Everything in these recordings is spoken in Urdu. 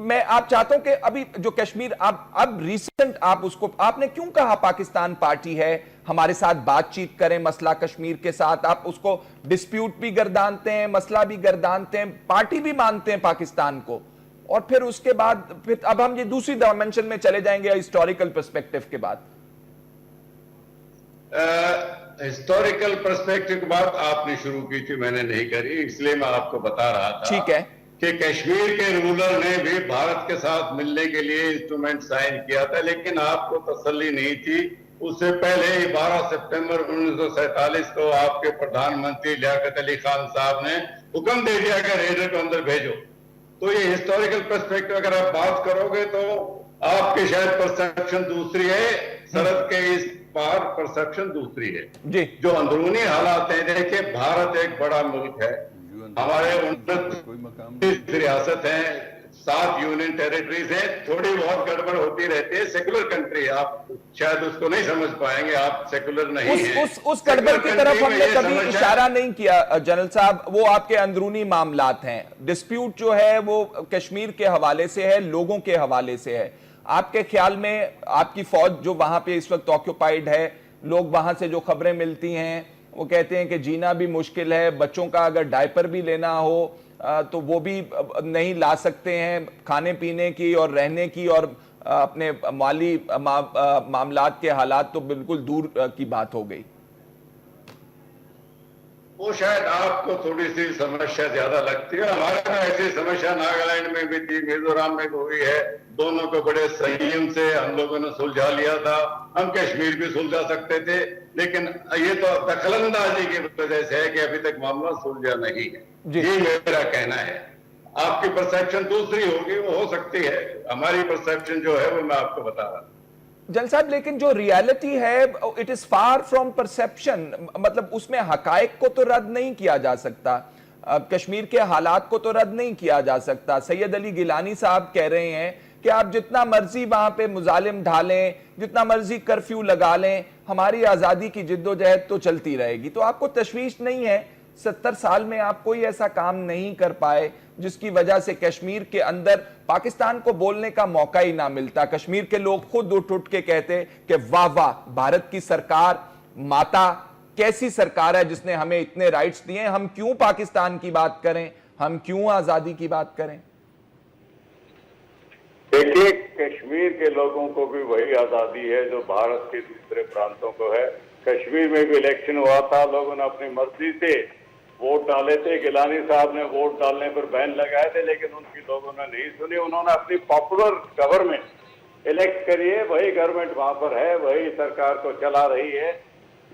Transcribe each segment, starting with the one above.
میں آپ چاہتا ہوں کہ ابھی جو کشمیر اب ریسنٹ آپ اس کو آپ نے کیوں کہا پاکستان پارٹی ہے ہمارے ساتھ بات چیت کریں مسئلہ کشمیر کے ساتھ، آپ اس کو ڈسپیوٹ بھی گردانتے ہیں، مسئلہ بھی گردانتے ہیں، پارٹی بھی مانتے ہیں پاکستان کو، اور پھر اس کے بعد پھر اب ہم یہ دوسری ڈائمنشن میں چلے جائیں گے ہسٹوریکل پرسپیکٹو کے بعد؟ ہسٹوریکل پرسپیکٹو کی بات آپ نے شروع کی تھی، میں نے نہیں کری، اس لیے میں آپ کو بتا رہا تھا ٹھیک ہے کہ کشمیر کے رولر نے بھی بھارت کے ساتھ ملنے کے لیے انسٹرومنٹ سائن کیا تھا، لیکن آپ کو تسلی نہیں تھی۔ اس سے پہلے 12 سپٹمبر 1947 کو آپ کے پردھان منتری لیاقت علی خان صاحب نے حکم دے دیا کہ ریڈر کو اندر بھیجو۔ تو یہ ہسٹوریکل پرسپیکٹو اگر آپ بات کرو گے تو آپ کی شاید پرسپشن دوسری ہے، سرحد کے اس پار پرسپشن دوسری ہے۔ جی جو اندرونی حالات ہیں، دیکھیں بھارت ایک بڑا ملک ہے، ہمارے 29 ریاست ہیں، 7 یونین ٹیریٹریز ہیں، تھوڑی بہت گڑبڑ ہوتی رہتی ہے، سیکولر کنٹری، آپ شاید اس کو نہیں سمجھ پائیں گے، آپ سیکولر نہیں ہیں۔ اس گڑبڑ کی طرف ہم نے کبھی اشارہ نہیں کیا جنرل صاحب، وہ آپ کے اندرونی معاملات ہیں، ڈسپیوٹ جو ہے وہ کشمیر کے حوالے سے ہے، لوگوں کے حوالے سے ہے۔ آپ کے خیال میں آپ کی فوج جو وہاں پہ اس وقت آکیوپائیڈ ہے، لوگ وہاں سے جو خبریں ملتی ہیں وہ کہتے ہیں کہ جینا بھی مشکل ہے، بچوں کا اگر ڈائپر بھی لینا ہو تو وہ بھی نہیں لا سکتے ہیں، کھانے پینے کی اور رہنے کی اور اپنے مالی معاملات کے حالات تو بالکل دور کی بات ہو گئی۔ وہ شاید آپ کو تھوڑی سی سمسیا زیادہ لگتی ہے، ہمارے میں ایسی سمسیا ناگالینڈ میں بھی تھی، میزورام میں بھی ہوئی ہے، دونوں کو بڑے سنیم سے ہم لوگوں نے سلجھا لیا تھا، ہم کشمیر بھی سلجھا سکتے تھے، لیکن یہ تو دخل اندازی کی وجہ سے ہے کہ ابھی تک معاملہ سلجھا نہیں ہے، یہ میرا کہنا ہے۔ آپ کی پرسیپشن دوسری ہوگی، وہ ہو سکتی ہے، ہماری پرسیپشن جو ہے وہ میں آپ کو بتا رہا ہوں۔ جنرل صاحب لیکن جو ریالٹی ہے it is for from perception, مطلب اس میں حقائق کو تو رد نہیں کیا جا سکتا، کشمیر کے حالات کو تو رد نہیں کیا جا سکتا۔ سید علی گیلانی صاحب کہہ رہے ہیں کہ آپ جتنا مرضی وہاں پہ مظالم ڈھالیں، جتنا مرضی کرفیو لگا لیں، ہماری آزادی کی جد و جہد تو چلتی رہے گی۔ تو آپ کو تشویش نہیں ہے 70 سال میں آپ کوئی ایسا کام نہیں کر پائے جس کی وجہ سے کشمیر کے اندر پاکستان کو بولنے کا موقع ہی نہ ملتا، کشمیر کے لوگ خود اٹھ کے کہتے کہ واہ واہ بھارت کی سرکار ماتا کیسی سرکار ہے جس نے ہمیں اتنے رائٹس دیے، ہم کیوں پاکستان کی بات کریں، ہم کیوں آزادی کی بات کریں؟ دیکھیے کشمیر کے لوگوں کو بھی وہی آزادی ہے جو بھارت کے دوسرے پرانتوں کو ہے۔ کشمیر میں بھی الیکشن ہوا تھا، لوگوں نے اپنی مرضی سے ووٹ ڈالے تھے، گیلانی صاحب نے ووٹ ڈالنے پر بین لگائے تھے، لیکن ان کی لوگوں نے نہیں سنی، انہوں نے اپنی پاپولر گورنمنٹ الیکٹ کریے، وہی گورنمنٹ وہاں پر ہے، وہی سرکار کو چلا رہی ہے۔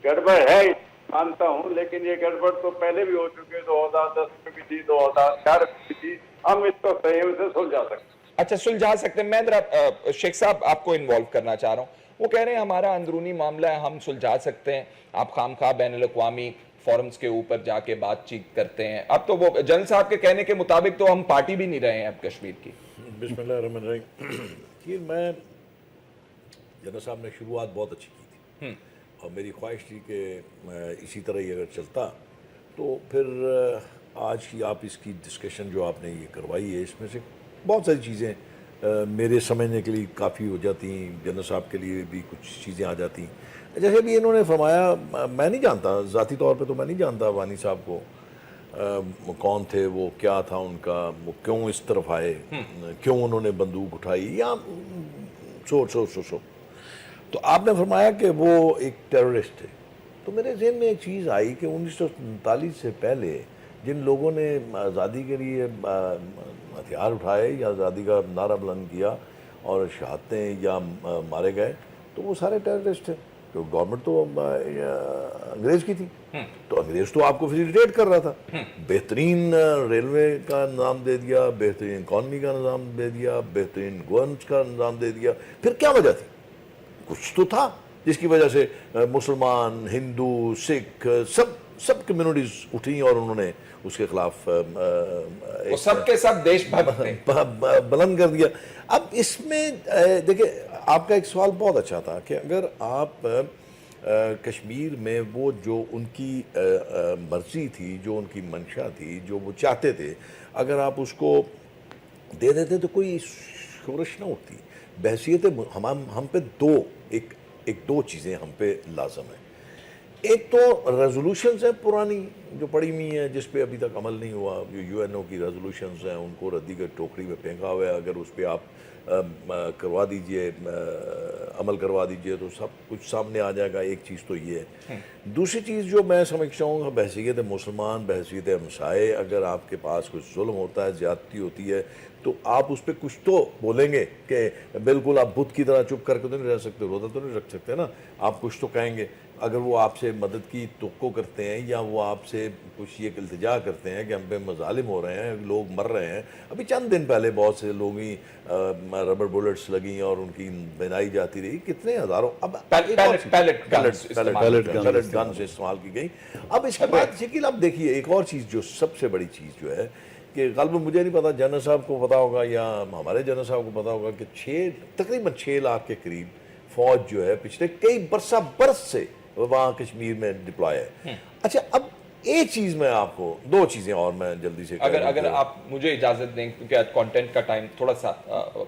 گڑبڑ ہے مانتا ہوں، لیکن یہ گڑبڑ تو پہلے بھی ہو چکے، 2010 میں بھی تھی، 2004 میں بھی تھی، ہم اس کو سہیم سے سلجھا سکتے ہیں۔ اچھا سلجھا سکتے ہیں۔ میں ذرا شیخ صاحب آپ کو انوالو کرنا چاہ رہا ہوں، وہ کہہ رہے ہیں ہمارا اندرونی معاملہ ہے، ہم سلجھا سکتے ہیں، آپ خام خواہ بین الاقوامی فورمز کے اوپر جا کے بات چیت کرتے ہیں۔ اب تو وہ جنرل صاحب کے کہنے کے مطابق تو ہم پارٹی بھی نہیں رہے ہیں اب کشمیر کی۔ بسم اللہ الرحمن الرحیم۔ میں جنرل صاحب نے شروعات بہت اچھی کی تھی اور میری خواہش تھی کہ اسی طرح ہی اگر چلتا تو پھر آج کی آپ اس کی ڈسکشن جو آپ نے یہ کروائی ہے، اس میں سے بہت ساری چیزیں میرے سمجھنے کے لیے کافی ہو جاتی ہیں، جنرل صاحب کے لیے بھی کچھ چیزیں آ جاتی ہیں۔ جیسے بھی انہوں نے فرمایا، میں نہیں جانتا ذاتی طور پہ، تو میں نہیں جانتا وانی صاحب کو کون تھے وہ، کیا تھا ان کا، وہ کیوں اس طرف آئے، کیوں انہوں نے بندوق اٹھائی، یا سو تو آپ نے فرمایا کہ وہ ایک ٹیررسٹ تھے۔ تو میرے ذہن میں ایک چیز آئی کہ 1947 سے پہلے جن لوگوں نے آزادی کے لیے ہتھیار اٹھائے یا آزادی کا نعرہ بلند کیا اور شہادتیں یا مارے گئے، تو وہ سارے ٹیررسٹ تھے۔ تو گورنمنٹ تو انگریز کی تھی، تو انگریز تو آپ کو فیسیلیٹیٹ کر رہا تھا، بہترین ریلوے کا نظام دے دیا، بہترین اکانومی کا نظام دے دیا، بہترین گورننس کا نظام دے دیا۔ پھر کیا وجہ تھی؟ کچھ تو تھا جس کی وجہ سے مسلمان، ہندو، سکھ سب کمیونٹیز اٹھیں اور انہوں نے اس کے خلاف وہ سب کے سب دیش بھکت بلند کر دیا۔ اب اس میں دیکھیں آپ کا ایک سوال بہت اچھا تھا کہ اگر آپ کشمیر میں وہ جو ان کی مرضی تھی، جو ان کی منشا تھی، جو وہ چاہتے تھے، اگر آپ اس کو دے دیتے تو کوئی شورش نہ ہوتی. بحثیت ہم پہ دو چیزیں ہم پہ لازم ہیں. ایک تو ریزولوشنز ہیں پرانی جو پڑی ہوئی ہیں جس پہ ابھی تک عمل نہیں ہوا, جو یو این او کی ریزولوشنز ہیں ان کو ردی کے ٹوکری میں پھینکا ہوا ہے. اگر اس پہ آپ کروا دیجئے, عمل کروا دیجئے تو سب کچھ سامنے آ جائے گا. ایک چیز تو یہ ہے. دوسری چیز جو میں سمجھتا ہوں بحثیت مسلمان, بحثیت ہمسائے, اگر آپ کے پاس کچھ ظلم ہوتا ہے, زیادتی ہوتی ہے, تو آپ اس پہ کچھ تو بولیں گے کہ بالکل آپ بت کی طرح چپ کر کے تو نہیں رہ سکتے, روزہ تو نہیں رکھ سکتے نا. آپ کچھ تو کہیں گے. اگر وہ آپ سے مدد کی توقع کرتے ہیں یا وہ آپ سے کچھ یہ التجا کرتے ہیں کہ ہم پہ مظالم ہو رہے ہیں, لوگ مر رہے ہیں. ابھی چند دن پہلے بہت سے لوگ ہی ربر بلٹس لگیں اور ان کی بنائی جاتی رہی, کتنے ہزاروں پیلٹ گنز استعمال کی گئی. اب اس کے بعد شکیل آپ دیکھیے ایک اور چیز جو سب سے بڑی چیز جو ہے کہ غالباً مجھے نہیں پتا, جنرل صاحب کو پتا ہوگا یا ہمارے جنرل صاحب کو پتا ہوگا کہ تقریباً 6 لاکھ کے قریب فوج جو ہے پچھلے کئی برس سے وہاں کشمیر میں ڈپلوائے ہے. اچھا اب ایک چیز میں آپ کو 2 چیزیں اور میں جلدی سے اگر آپ مجھے اجازت دیں کیونکہ کانٹینٹ کا ٹائم تھوڑا سا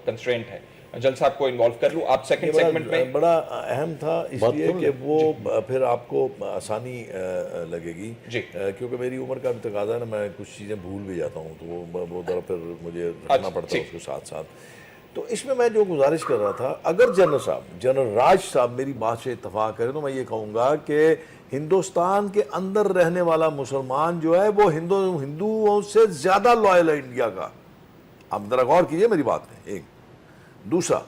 کنسٹرینٹ ہے, جل صاحب کو انوالو کر لوں. آپ سیکنڈ سیگمنٹ میں بڑا اہم تھا اس لیے کہ وہ پھر آپ کو آسانی لگے گی کیونکہ میری عمر کا بھی تقاضا ہے نا, میں کچھ چیزیں بھول بھی جاتا ہوں تو وہ ذرا پھر مجھے رکھنا پڑتا ہے اس کے ساتھ ساتھ. تو اس میں جو گزارش کر رہا تھا, اگر جنرل راج صاحب میری بات سے اتفاق کریں تو میں یہ کہوں گا کہ ہندوستان کے اندر رہنے والا مسلمان جو ہے وہ ہندوؤں سے زیادہ لائل ہے انڈیا کا. آپ ذرا غور کیجئے میری بات میں. ایک دوسرا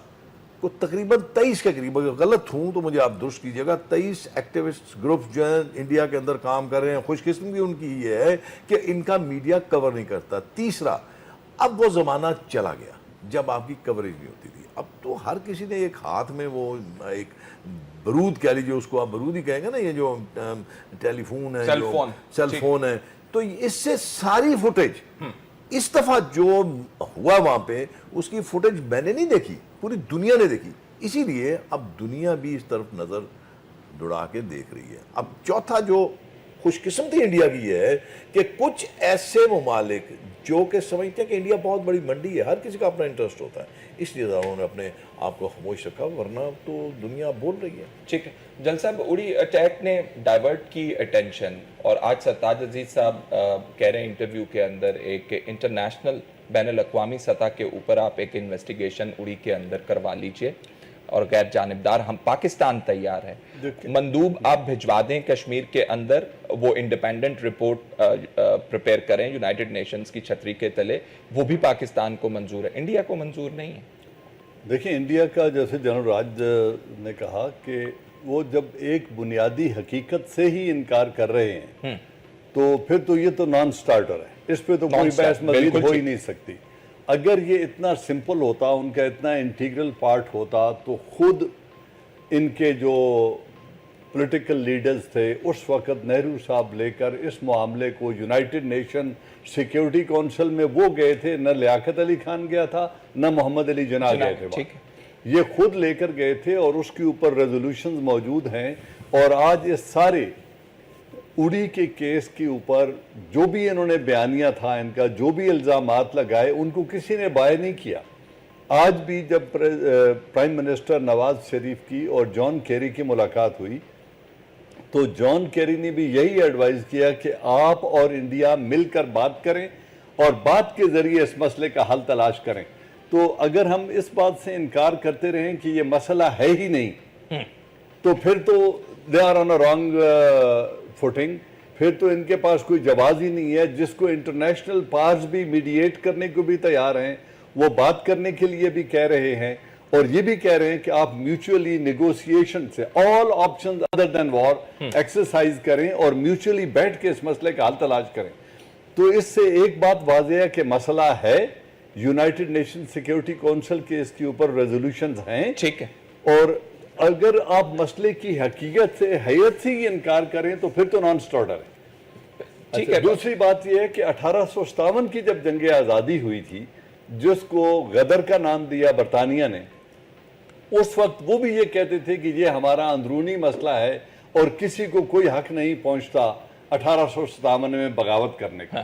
کو تقریباً 23 کے قریب, اگر غلط ہوں تو مجھے آپ درست کیجئے گا, 23 ایکٹیوسٹ گروپس جو ہیں انڈیا کے اندر کام کر رہے ہیں. خوش قسمتی ان کی یہ ہے کہ ان کا میڈیا کور نہیں کرتا. تیسرا, اب وہ زمانہ چلا گیا جب آپ کی کوریج نہیں ہوتی تھی. اب تو ہر کسی نے ایک ہاتھ میں وہ ایک برود کہہ لیجیے, اس کو آپ برود ہی کہیں گے نا, یہ جو ٹیلی فون ہے, سیل فون ہے, تو اس سے ساری فوٹیج اس دفعہ جو ہوا وہاں پہ اس کی فوٹیج میں نے نہیں دیکھی, پوری دنیا نے دیکھی. اسی لیے اب دنیا بھی اس طرف نظر دوڑا کے دیکھ رہی ہے. اب چوتھا جو خوش قسمتی انڈیا کی یہ ہے کہ کچھ ایسے ممالک جو کہ سمجھتے ہیں کہ انڈیا بہت بڑی منڈی ہے, ہر کسی کا اپنا انٹرسٹ ہوتا ہے, اس لیے انہوں نے اپنے آپ کو خاموش رکھا, ورنہ تو دنیا بول رہی ہے. ٹھیک ہے جل صاحب, اڑی اٹیک نے ڈائیورٹ کی اٹینشن, اور آج سرتاج عزیز صاحب کہہ رہے ہیں انٹرویو کے اندر ایک انٹرنیشنل بین الاقوامی سطح کے اوپر آپ ایک انویسٹیگیشن اڑی کے اندر کروا لیجئے اور غیر جانبدار, ہم پاکستان تیار ہے. مندوب آپ بھجوا دیں کشمیر کے اندر, وہ انڈیپینڈنٹ رپورٹ پریپیئر کریں یونائٹڈ نیشنز کی چھتری کے تلے, وہ بھی پاکستان کو منظور ہے, انڈیا کو منظور نہیں ہے. دیکھیں انڈیا کا جیسے جنرل راج نے کہا کہ وہ جب ایک بنیادی حقیقت سے ہی انکار کر رہے ہیں تو پھر تو یہ تو نان سٹارٹر ہے, اس پہ تو کوئی بحث مزید ہو ہی نہیں سکتی. اگر یہ اتنا سمپل ہوتا, ان کا اتنا انٹیگرل پارٹ ہوتا, تو خود ان کے جو پولیٹیکل لیڈرز تھے اس وقت نہرو صاحب لے کر اس معاملے کو یونائٹڈ نیشن سیکیورٹی کونسل میں وہ گئے تھے, نہ لیاقت علی خان گیا تھا نہ محمد علی جناح گئے تھے, یہ خود لے کر گئے تھے اور اس کے اوپر ریزولوشنز موجود ہیں. اور آج یہ سارے اڑی کے کیس کے اوپر جو بھی انہوں نے بیانیہ تھا ان کا, جو بھی الزامات لگائے, ان کو کسی نے بائے نہیں کیا. آج بھی جب پرائم منسٹر نواز شریف کی اور جان کیری کی ملاقات ہوئی تو جان کیری نے بھی یہی ایڈوائز کیا کہ آپ اور انڈیا مل کر بات کریں اور بات کے ذریعے اس مسئلے کا حل تلاش کریں. تو اگر ہم اس بات سے انکار کرتے رہیں کہ یہ مسئلہ ہے ہی نہیں تو پھر تو they are on a wrong footing, پھر تو ان کے پاس کوئی جواز ہی نہیں ہے. جس کو انٹرنیشنل پارز بھی میڈییٹ کرنے کو بھی تیار ہیں, وہ بات کرنے کے لیے بھی کہہ رہے ہیں اور یہ بھی کہہ رہے ہیں کہ آپ میوچولی نیگوسیشن سے all options other than war exercise کریں اور میوچولی بیٹھ کے اس مسئلے کا حل تلاش کریں. تو اس سے ایک بات واضح ہے کہ مسئلہ ہے, یونائٹڈ نیشن سیکیورٹی کونسل کے اس کے اوپر ریزولوشنز ہیں, ٹھیک ہے, اور اگر آپ مسئلے کی حقیقت سے حیت سے ہی انکار کریں تو پھر تو نان سٹارٹر ہے. دوسری بات یہ ہے کہ 1857 کی جب جنگ آزادی ہوئی تھی جس کو غدر کا نام دیا برطانیہ نے, اس وقت وہ بھی یہ کہتے تھے کہ یہ ہمارا اندرونی مسئلہ ہے اور کسی کو کوئی حق نہیں پہنچتا 1857 میں بغاوت کرنے کا.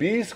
20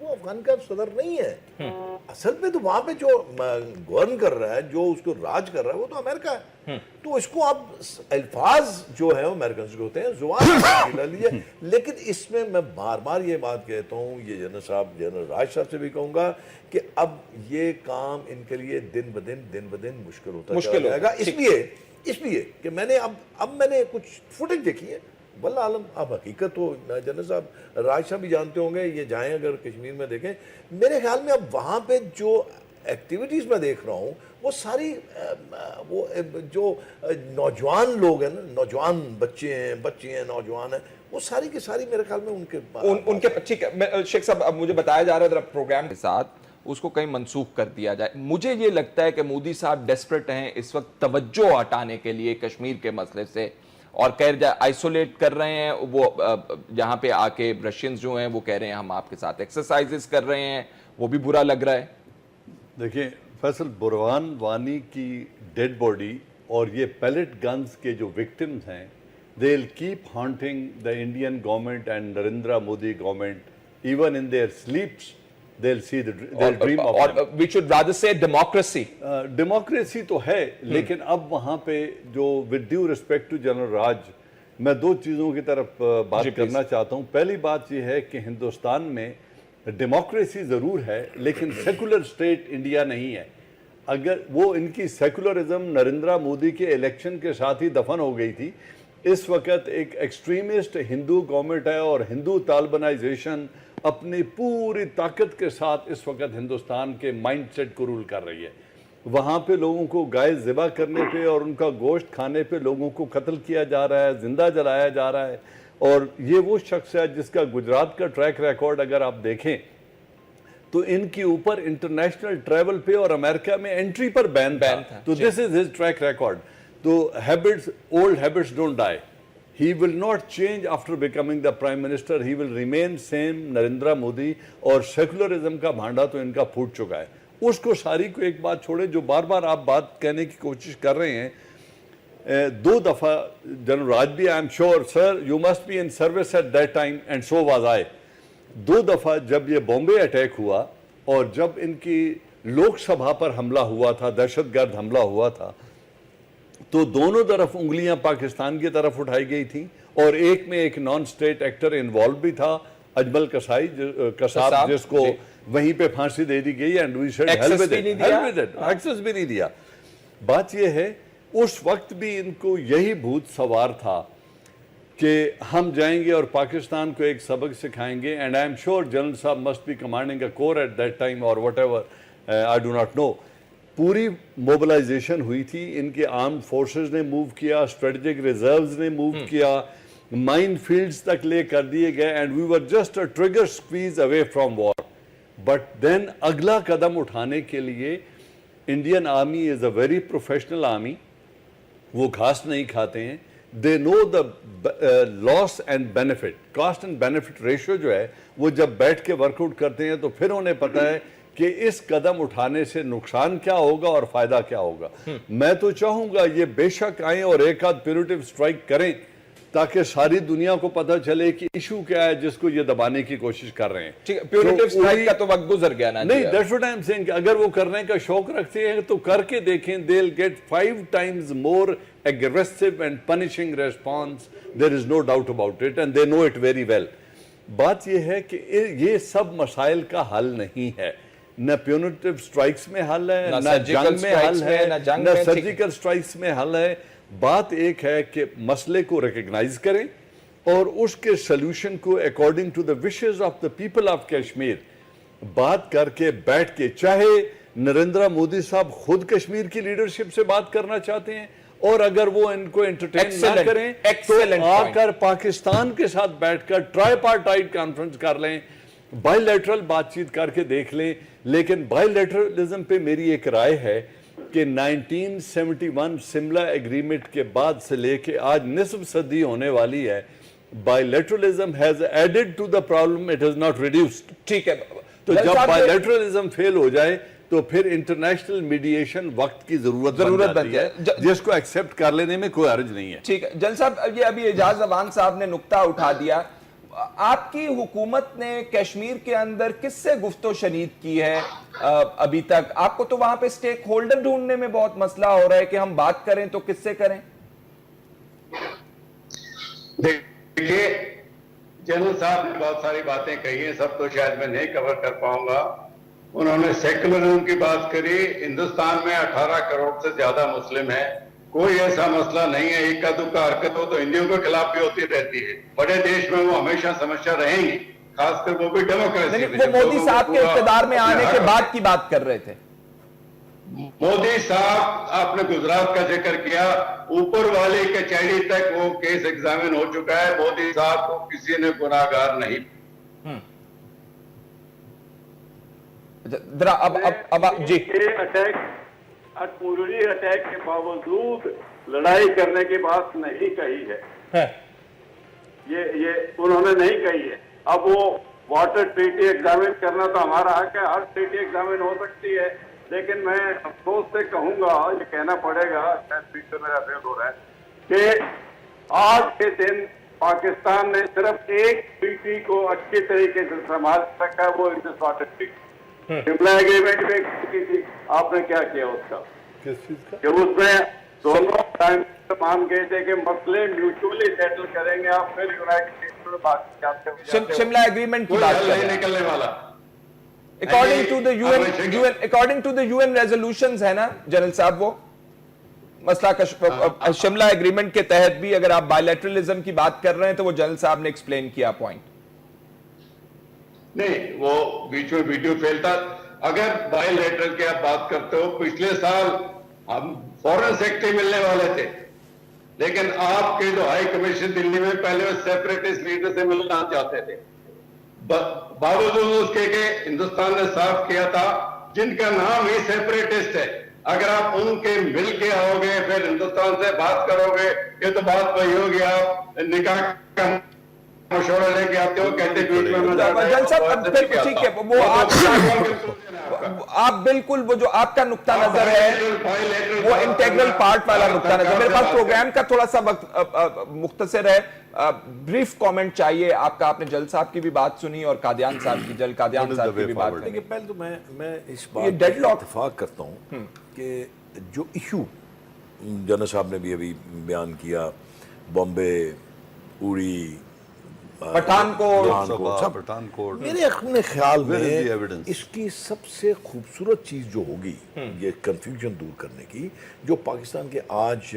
وہ افغان کا صدر نہیں ہے. اصل میں تو وہاں پہ جو گورن کر رہا ہے, جو اس کو راج کر رہا ہے, وہ تو امریکہ ہے. تو اس کو اب الفاظ جو ہے امریکنز کے ہوتے ہیں, زبان لے لیجیے. لیکن اس میں بار بار یہ بات کہتا ہوں, یہ جنرل راج صاحب سے بھی کہوں گا کہ اب یہ کام ان کے لیے دن بدن مشکل ہوتا جائے گا. اس لیے کہ میں نے اب میں نے کچھ فوٹیج دیکھی ہے. واللہ عالم اب حقیقت تو جنرل صاحب راج صاحب بھی جانتے ہوں گے, یہ جائیں اگر کشمیر میں دیکھیں, میرے خیال میں اب وہاں پہ جو ایکٹیویٹیز میں دیکھ رہا ہوں وہ ساری وہ جو نوجوان لوگ ہیں نا, نوجوان بچے ہیں نوجوان ہیں, وہ ساری کی ساری میرے خیال میں ان کے ٹھیک ہے. شیخ صاحب اب مجھے بتایا جا رہا ہے پروگرام کے ساتھ اس کو کہیں منسوخ کر دیا جائے. مجھے یہ لگتا ہے کہ مودی صاحب ڈیسپریٹ ہیں اس وقت توجہ ہٹانے کے لیے کشمیر کے مسئلے سے, اور آئسولیٹ کر رہے ہیں. وہ جہاں پہ آ کے رشینز جو ہیں وہ کہہ رہے ہیں ہم آپ کے ساتھ ایکسرسائزز کر رہے ہیں, وہ بھی برا لگ رہا ہے. دیکھیں فیصل, برہان وانی کی ڈیڈ باڈی اور یہ پیلٹ گنز کے جو وکٹمز ہیں, they will keep haunting the Indian government and Narendra Modi government. Even in their sleeps, they'll see they'll dream of them. Or we should rather say democracy. Democracy تو ہے, لیکن اب وہاں پہ جو with due respect to General Raj, میں دو چیزوں کی طرف بات کرنا چاہتا ہوں. پہلی بات یہ ہے کہ ہندوستان میں ڈیموکریسی ضرور ہے, لیکن سیکولر اسٹیٹ انڈیا نہیں ہے. اگر وہ ان کی سیکولرزم نریندرا مودی کے الیکشن کے ساتھ ہی دفن ہو گئی تھی. اس وقت ایک ایکسٹریمسٹ ہندو گورنمنٹ ہے اور ہندو طالبانائزیشن اپنی پوری طاقت کے ساتھ اس وقت ہندوستان کے مائنڈ سیٹ کو رول کر رہی ہے. وہاں پہ لوگوں کو گائے ذبح کرنے پہ اور ان کا گوشت کھانے پہ لوگوں کو قتل کیا جا رہا ہے, زندہ جلایا جا رہا ہے. اور یہ وہ شخص ہے جس کا گجرات کا ٹریک ریکارڈ اگر آپ دیکھیں تو ان کی اوپر انٹرنیشنل ٹریول پہ اور امریکہ میں انٹری پر بین تھا. تو دس از ہز ٹریک ریکارڈ. تو old habits don't die. He will not change after becoming the Prime Minister. He will remain same Narendra Modi. اور سیکولرزم کا بھانڈا تو ان کا پھوٹ چکا ہے. اس کو ساری کو ایک بات چھوڑے جو بار بار آپ بات کہنے کی کوشش کر رہے ہیں. 2 دفعہ جنرل راج بھی I am sure sir you must be in service at that time and so was I. 2 دفعہ جب یہ بامبے اٹیک ہوا اور جب ان کی لوک سبھا پر حملہ ہوا تھا, دہشت گرد حملہ ہوا تھا, تو دونوں طرف انگلیاں پاکستان کی طرف اٹھائی گئی تھیں. اور ایک میں ایک نان سٹیٹ ایکٹر انوالو بھی تھا, اجمل قصاب, جس کو وہیں پہ پھانسی دے دی گئی. And we said hell with it, access بھی نہیں دیا. بات یہ ہے اس وقت بھی ان کو یہی بھوت سوار تھا کہ ہم جائیں گے اور پاکستان کو ایک سبق سکھائیں گے. And I am sure general صاحب must be commanding a corps at that time اور whatever, I do not know. پوری موبلائزیشن ہوئی تھی, ان کے آرمڈ فورسز نے موو کیا, اسٹریٹجک ریزروز نے موو کیا, مائن فیلڈز تک لے کر دیے گئے. And we were just a trigger squeeze away from war. But then اگلا قدم اٹھانے کے لیے Indian army is a very professional army. وہ گھاس نہیں کھاتے ہیں. They know the loss and benefit, cost and benefit ratio جو ہے وہ جب بیٹھ کے ورک آؤٹ کرتے ہیں تو پھر انہیں پتہ ہے کہ اس قدم اٹھانے سے نقصان کیا ہوگا اور فائدہ کیا ہوگا. میں تو چاہوں گا یہ بے شک آئیں اور ایک آدھ پیروٹیو سٹرائک کریں تاکہ ساری دنیا کو پتہ چلے کہ ایشو کیا ہے جس کو یہ دبانے کی کوشش کر رہے ہیں. پیروٹیو سٹرائک کا تو وقت گزر گیا نا. نہیں, that's what I'm saying. اگر وہ کرنے کا شوق رکھتے ہیں تو کر کے دیکھیں. they'll get 5 times more aggressive and punishing response. There is no doubt about it and they know it very well. بات یہ ہے کہ یہ سب مسائل کا حل نہیں ہے. نہ پیونیٹیو سٹرائکس میں حل ہے, نہ جنگ میں حل ہے, نہ سرجیکل سٹرائکس میں حل ہے. بات ایک ہے کہ مسئلے کو ریکگنائز کریں اور اس کے سلوشن کو according to the wishes of the people of Kashmir بات کر کے بیٹھ کے, چاہے نریندرا مودی صاحب خود کشمیر کی لیڈرشپ سے بات کرنا چاہتے ہیں اور اگر وہ ان کو انٹرٹین نہ کریں تو آ کر پاکستان کے ساتھ بیٹھ کر ٹرائی پارٹائٹ کانفرنس کر لیں, بائی لیٹرل بات چیت کر کے دیکھ لیں. لیکن بائی لیٹرلزم پہ میری ایک رائے ہے کہ 1971 سملہ ایگریمنٹ کے بعد سے لے کے آج نصف صدی ہونے والی ہے. Bilateralism has added to the problem, it is not reduced. ٹھیک ہے, تو جب بائی لیٹرلزم فیل ہو جائے تو پھر انٹرنیشنل میڈیشن وقت کی ضرورت بنتی ہے, جس کو ایکسیپٹ کر لینے میں کوئی حرج نہیں ہے. ٹھیک ہے جل صاحب, یہ ابھی اعجاز امان صاحب نے نقطہ اٹھا دیا. آپ کی حکومت نے کشمیر کے اندر کس سے گفت و شنید کی ہے ابھی تک؟ آپ کو تو وہاں پہ سٹیک ہولڈر ڈھونڈنے میں بہت مسئلہ ہو رہا ہے کہ ہم بات کریں تو کس سے کریں؟ دیکھیے جنرل صاحب نے بہت ساری باتیں کہی ہیں, سب تو شاید میں نہیں کور کر پاؤں گا. انہوں نے سیکولرزم کی بات کری. ہندوستان میں 18 کروڑ سے زیادہ مسلم ہیں, کوئی ایسا مسئلہ نہیں ہے ایک کا دکا حرکت ہو تو ہندیوں کے خلاف بھی ہوتی رہتی ہے. بڑے دیش میں وہ ہمیشہ سمسیا رہیں گی, خاص کر وہ بھی ڈیموکریسی میں. وہ مودی صاحب کے اقتدار میں آنے کے بعد کی بات کر رہے تھے. مودی صاحب آپ نے گجرات کا ذکر کیا, اوپر والی کچہری تک وہ کیس ایگزامن ہو چکا ہے. مودی صاحب کو کسی نے گناہگار نہیں. جی پوری اٹیک کے باوجود لڑائی کرنے کی بات نہیں کہی ہے, یہ انہوں نے نہیں کہی ہے. اب وہ واٹر ٹریٹی ایگزامن کرنا تو ہمارا حق ہے, ہر ٹریٹی ایگزامن ہو سکتی ہے, لیکن میں افسوس سے کہوں گا, یہ کہنا پڑے گا, شاید پیچھے میرا فیل ہو رہا ہے, کہ آج کے دن پاکستان نے صرف ایک ٹریٹی کو اچھی طریقے سے سنبھال رکھا ہے, وہ Indus water treaty. Shimla agreement میں کی تھی, آپ نے کیا کیا اس کا؟ کس چیز کا؟ کہ اس میں دونوں مان گئے تھے کہ مسئلے میوچولی سیٹل کریں گے, آپ پھر یونائٹڈ نیشنز میں بات کرتے ہو. شملہ ایگریمنٹ کی بات نہیں نکلنے والا. according to the UN resolutions ہے نا جنرل صاحب, وہ مسئلہ شملہ ایگریمنٹ کے تحت بھی اگر آپ بائیلیٹرلزم کی بات کر رہے ہیں تو وہ جنرل صاحب نے ایکسپلین کیا پوائنٹ. نہیں, وہ بیچ میں ویڈیو پھیلتا. اگر بائی لیٹرل کی آپ بات کرتے ہو, پچھلے سال ہم فورن سیکٹری ملنے والے تھے, لیکن آپ کے جو ہائی کمیشن دلی میں پہلے وہ سیپریٹسٹ لیڈر سے ملنا چاہتے تھے, باوجود اس کے کہ ہندوستان نے صاف کیا تھا جن کا نام ہی سیپریٹسٹ ہے, اگر آپ ان کے مل کے آؤ گے پھر ہندوستان سے بات کرو گے, یہ تو بات وہی ہوگی آپ نکاح کا مشورہ لے کے آتے ہو, کہتے بیچ میں ٹھیک ہے, وہ آپ بالکل وہ جو آپ کا نقطہ نظر ہے وہ انٹیگرل پارٹ والا نقطہ نظر. میرے پاس پروگرام کا تھوڑا سا وقت مختصر ہے, بریف کامنٹ چاہیے آپ کا. آپ نے جل صاحب کی بھی بات سنی اور قادیان صاحب کی, جل قادیان صاحب کی بھی بات سنی. پہلے تو میں اس بات پر اتفاق کرتا ہوں کہ جو ایشو جنرل صاحب نے بھی ابھی بیان کیا, بامبے, اوری, پٹھان کوٹ, میرے اپنے خیال میں اس کی سب سے خوبصورت چیز جو ہوگی یہ کنفیوژن دور کرنے کی, جو پاکستان کے آج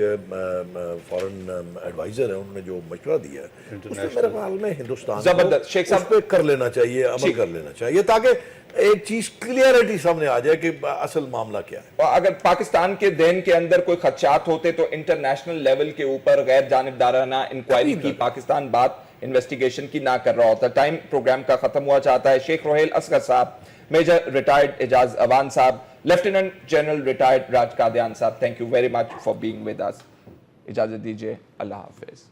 فارن ایڈوائزر ہیں انہوں نے جو مشورہ دیا ہے, اس میں میرے خیال میں ہندوستان کو اس پہ کر لینا چاہیے, عمل کر لینا چاہیے, تاکہ ایک چیز کلیئرٹی سامنے آ جائے کہ اصل معاملہ کیا ہے. اگر پاکستان کے دین کے اندر کوئی خدشات ہوتے تو انٹرنیشنل لیول کے اوپر غیر جانبدارانہ انکوائری کی پاکستان بات انویسٹیگیشن کی نہ کر رہا ہوتا. ٹائم پروگرام کا ختم ہوا چاہتا ہے. شیخ روحیل اصغر صاحب, میجر ریٹائرڈ اعجاز اوان صاحب, lieutenant general retired Raj Qadian صاحب, thank you very much for being with us. اجازت دیجیے, اللہ حافظ.